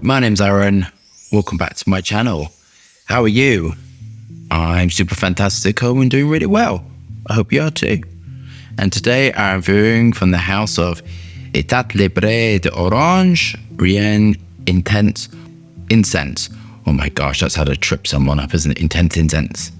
My name's Aaron. Welcome back to my channel. How are you? I'm super fantastic and doing really well. I hope you are too. And today I'm reviewing from the house of Etat Libre de Orange, Rien Intense Incense. Oh my gosh, that's how to trip someone up, isn't it? Intense Incense.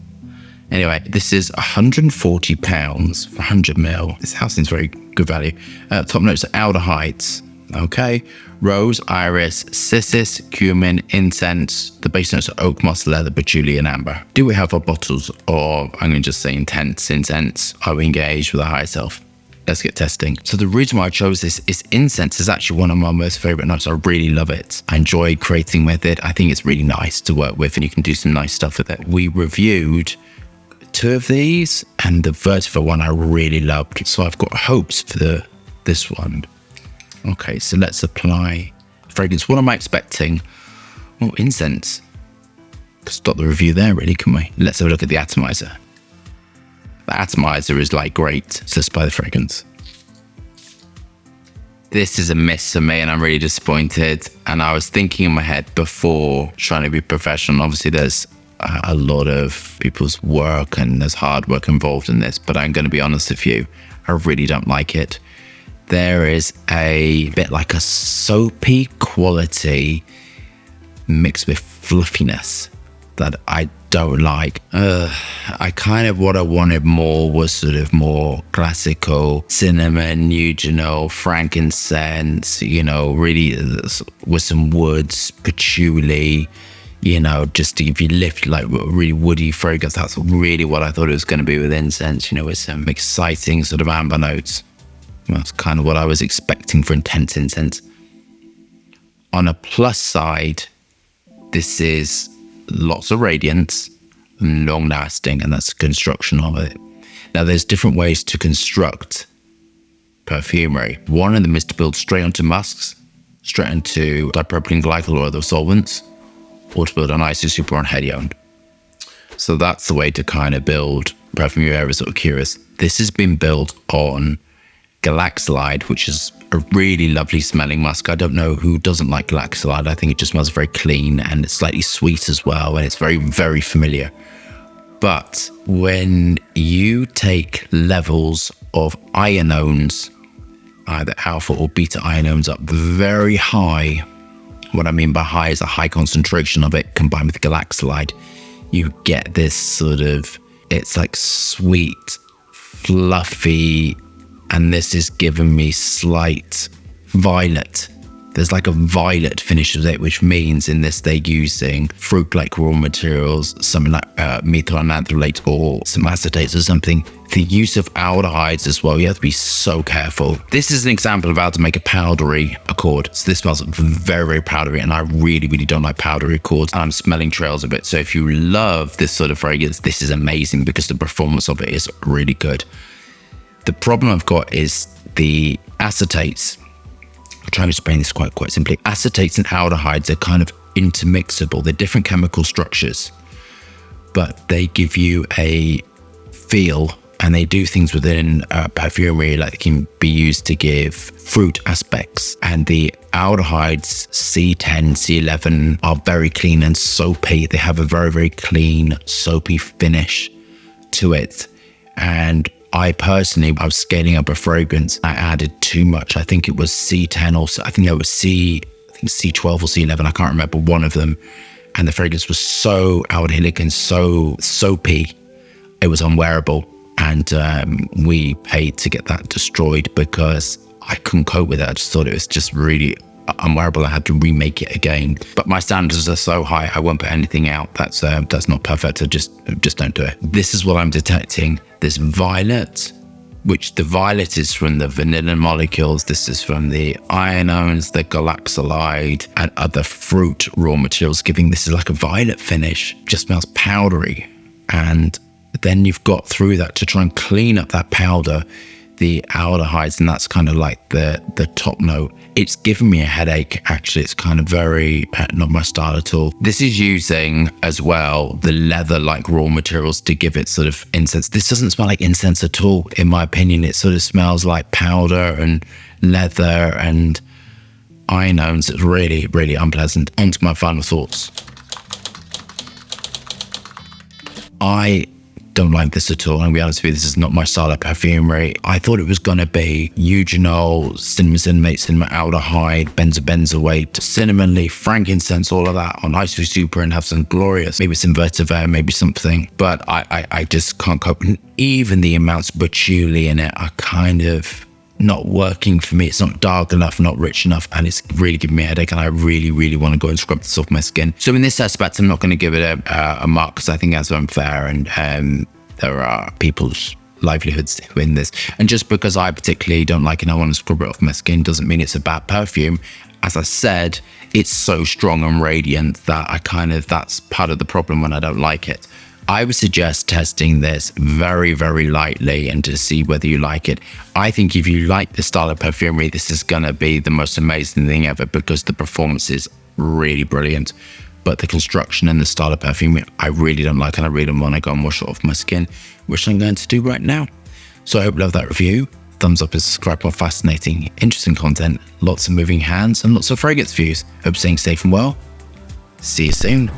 Anyway, this is £140 for 100ml. This house seems very good value. Top notes are aldehydes. Okay, rose, iris, cissus, cumin, incense. The base notes are oak, moss, leather, patchouli, and amber. Do we have our bottles of, I'm going to just say intense incense? Are we engaged with the higher self? Let's get testing. So the reason why I chose this is incense is actually one of my most favorite notes. I really love it. I enjoy creating with it. I think it's really nice to work with and you can do some nice stuff with it. We reviewed 2 of these and the vertical one I really loved. So I've got hopes for this one. Okay, so let's apply fragrance. What am I expecting? Oh, incense. Could stop the review there, really, can we? Let's have a look at the atomizer. The atomizer is like great. So let's apply the fragrance. This is a miss for me and I'm really disappointed. And I was thinking in my head before trying to be professional. Obviously, there's a lot of people's work and there's hard work involved in this, but I'm going to be honest with you. I really don't like it. There is a bit like a soapy quality mixed with fluffiness that I don't like. What I wanted more was sort of more classical cinnamon, eugenol, frankincense, really with some woods, patchouli, just to give you lift, like really woody fragrance. That's really what I thought it was going to be with incense, with some exciting sort of amber notes. That's kind of what I was expecting for intense incense. On a plus side, this is lots of radiance and long lasting, and that's the construction of it. Now, there's different ways to construct perfumery. One of them is to build straight onto musks, straight into dipropylene glycol or other solvents, or to build on isosuper on helione. So that's the way to kind of build perfume. You're ever sort of curious. This has been built on Galaxolide, which is a really lovely smelling musk. I don't know who doesn't like Galaxolide. I think it just smells very clean and it's slightly sweet as well. And it's very, very familiar. But when you take levels of ionones, either alpha or beta ionones up very high, what I mean by high is a high concentration of it combined with Galaxolide, you get this sort of, it's like sweet, fluffy, and this is giving me slight violet. There's like a violet finish of it, which means in this they're using fruit-like raw materials, something like methylanandrolate or some acetates or something. The use of aldehydes as well, you have to be so careful. This is an example of how to make a powdery accord. So this smells very, very powdery, and I really, really don't like powdery accords. And I'm smelling trails of it. So if you love this sort of fragrance, this is amazing because the performance of it is really good. The problem I've got is the acetates. I'll try and explain this quite simply. Acetates and aldehydes are kind of intermixable. They're different chemical structures, but they give you a feel and they do things within perfumery, like they can be used to give fruit aspects. And the aldehydes, C10, C11, are very clean and soapy. They have a very, very clean, soapy finish to it. And I was scaling up a fragrance. I added too much. I think it was C10 or I think it was C12 or C11. I can't remember one of them. And the fragrance was so aldehydic and so soapy, it was unwearable. And we paid to get that destroyed because I couldn't cope with it. I just thought it was just really unwearable. I had to remake it again. But my standards are so high, I won't put anything out. That's not perfect. So just don't do it. This is what I'm detecting. This violet, which the violet is from the vanillin molecules. This is from the ionones, the Galaxolide, and other fruit raw materials, giving this is like a violet finish. Just smells powdery. And then you've got through that to try and clean up that powder, the aldehydes, and that's kind of like the top note. It's given me a headache, actually. It's kind of very not my style at all. This is using as well the leather-like raw materials to give it sort of incense. This doesn't smell like incense at all, in my opinion. It sort of smells like powder and leather and I know it's really, really unpleasant. On to my final thoughts. I don't like this at all. And to be honest with you, this is not my style of perfumery. I thought it was going to be eugenol, cinnamon, cinnamate, cinnamon aldehyde, benzobenzoate, cinnamon leaf, frankincense, all of that on Ice Super and have some glorious, maybe some vetiver, maybe something. But I just can't cope. And even the amounts of patchouli in it are kind of not working for me. It's not dark enough, not rich enough, and it's really giving me a headache, and I really, really want to go and scrub this off my skin. So in this aspect, I'm not going to give it a mark because I think that's unfair, and there are people's livelihoods in this. And just because I particularly don't like it and I want to scrub it off my skin doesn't mean it's a bad perfume. As I said, it's so strong and radiant that that's part of the problem when I don't like it. I would suggest testing this very, very lightly and to see whether you like it. I think if you like this style of perfumery, this is going to be the most amazing thing ever because the performance is really brilliant. But the construction and the style of perfume, I really don't like, and I really don't want to go and wash it off my skin, which I'm going to do right now. So I hope you love that review. Thumbs up and subscribe for fascinating, interesting content, lots of moving hands and lots of fragrance views. Hope you're staying safe and well. See you soon.